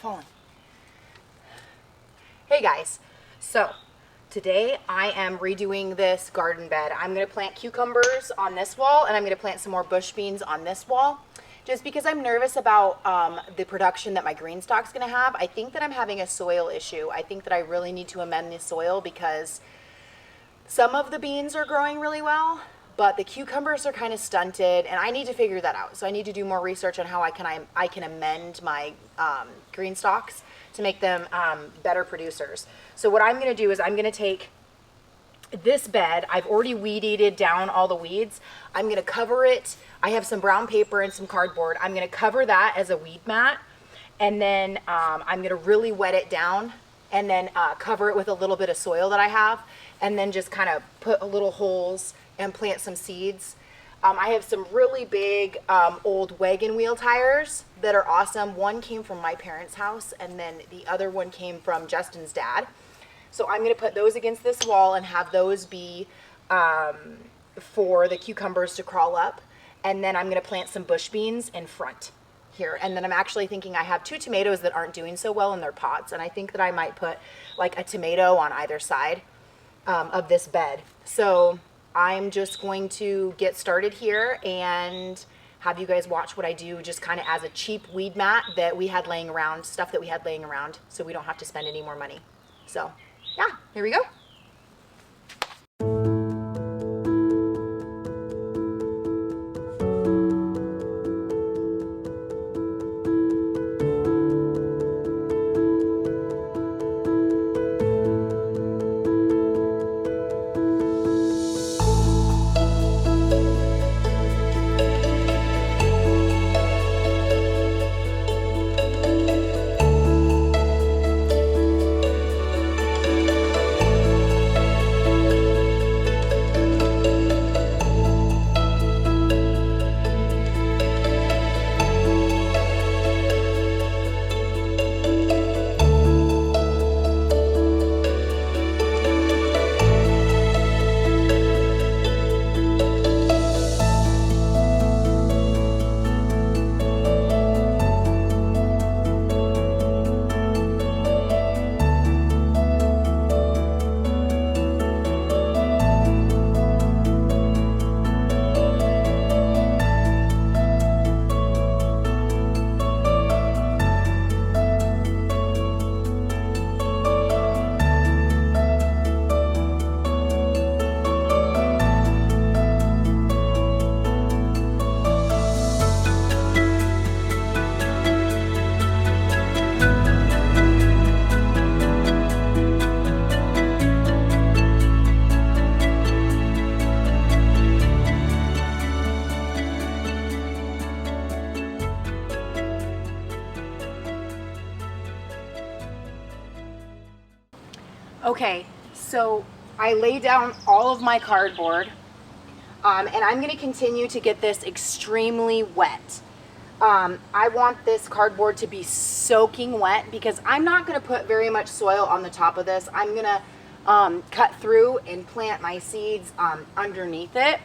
falling. Hey guys, so today I am redoing this garden bed. I'm going to plant cucumbers on this wall, and I'm going to plant some more bush beans on this wall, just because I'm nervous about the production that my green stock's going to have. I think that I'm having a soil issue. I think that I really need to amend the soil because some of the beans are growing really well, but the cucumbers are kind of stunted, and I need to figure that out. So I need to do more research on how I can amend my green stalks to make them better producers. So what I'm going to do is I'm going to take this bed. I've already weed-eated down all the weeds. I'm going to cover it. I have some brown paper and some cardboard. I'm going to cover that as a weed mat, and then I'm going to really wet it down, and then cover it with a little bit of soil that I have, and then just kind of put little holes and plant some seeds. I have some really big old wagon wheel tires that are awesome. One came from my parents' house, and then the other one came from Justin's dad. So I'm going to put those against this wall and have those be for the cucumbers to crawl up. And then I'm going to plant some bush beans in front here. And then I'm actually thinking I have 2 tomatoes that aren't doing so well in their pots, and I think that I might put like a tomato on either side of this bed. So I'm just going to get started here and have you guys watch what I do, just kind of as a cheap weed mat that we had laying around, stuff that we had laying around, so we don't have to spend any more money. So yeah, here we go. Okay, so I lay down all of my cardboard, and I'm going to continue to get this extremely wet. I want this cardboard to be soaking wet because I'm not going to put very much soil on the top of this. I'm going to cut through and plant my seeds underneath it.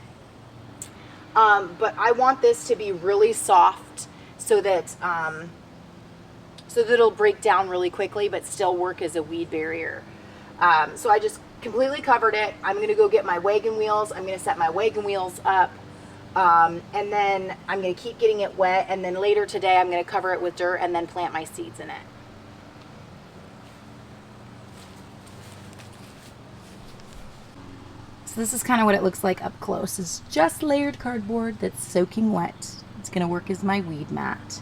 But I want this to be really soft so that it'll break down really quickly but still work as a weed barrier. So I just completely covered it. I'm going to go get my wagon wheels. I'm going to set my wagon wheels up. And then I'm going to keep getting it wet. And then later today, I'm going to cover it with dirt and then plant my seeds in it. So this is kind of what it looks like up close. It's just layered cardboard that's soaking wet. It's going to work as my weed mat.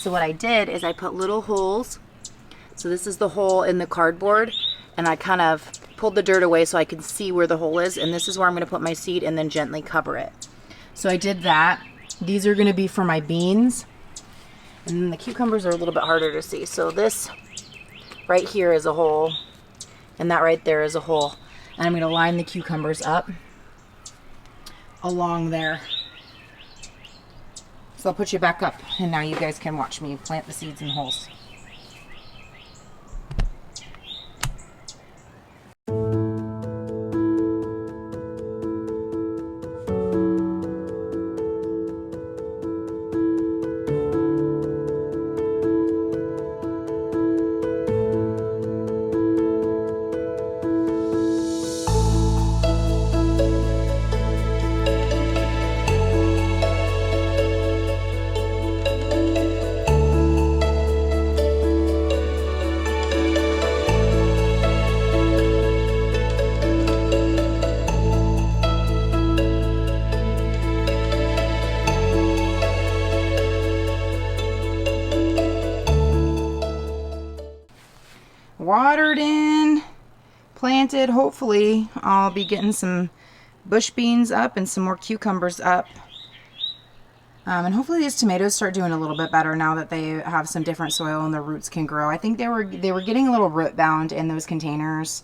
So what I did is I put little holes. So this is the hole in the cardboard, and I kind of pulled the dirt away so I could see where the hole is, and this is where I'm going to put my seed and then gently cover it. So I did that. These are going to be for my beans, and then the cucumbers are a little bit harder to see. So this right here is a hole, and that right there is a hole, and I'm going to line the cucumbers up along there. So I'll put you back up, and now you guys can watch me plant the seeds in holes. Watered in, planted. Hopefully I'll be getting some bush beans up and some more cucumbers up. And hopefully these tomatoes start doing a little bit better now that they have some different soil and the roots can grow. I think they were getting a little root bound in those containers.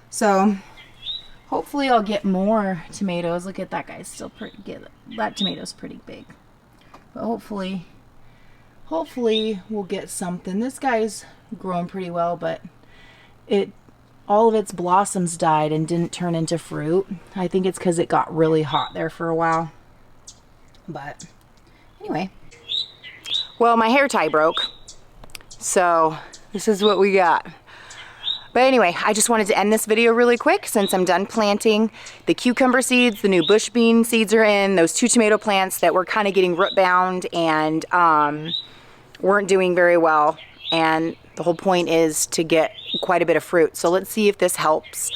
So hopefully I'll get more tomatoes. Look at that, guy's still pretty good. That tomato's pretty big. But hopefully we'll get something. This guy's growing pretty well, but all of its blossoms died and didn't turn into fruit. I think it's because it got really hot there for a while. But anyway, well, my hair tie broke, so this is what we got. But anyway, I just wanted to end this video really quick since I'm done planting the cucumber seeds. The new bush bean seeds are in. Those 2 tomato plants that were kind of getting root bound and weren't doing very well, and the whole point is to get quite a bit of fruit. So let's see if this helps.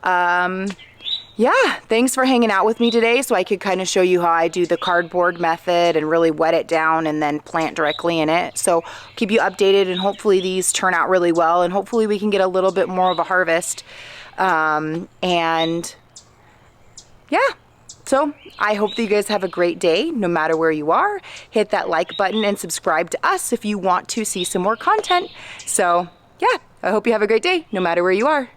Yeah, thanks for hanging out with me today so I could kind of show you how I do the cardboard method and really wet it down and then plant directly in it. So keep you updated, and hopefully these turn out really well, and hopefully we can get a little bit more of a harvest. And yeah. So I hope that you guys have a great day no matter where you are. Hit that like button and subscribe to us if you want to see some more content. So yeah, I hope you have a great day no matter where you are.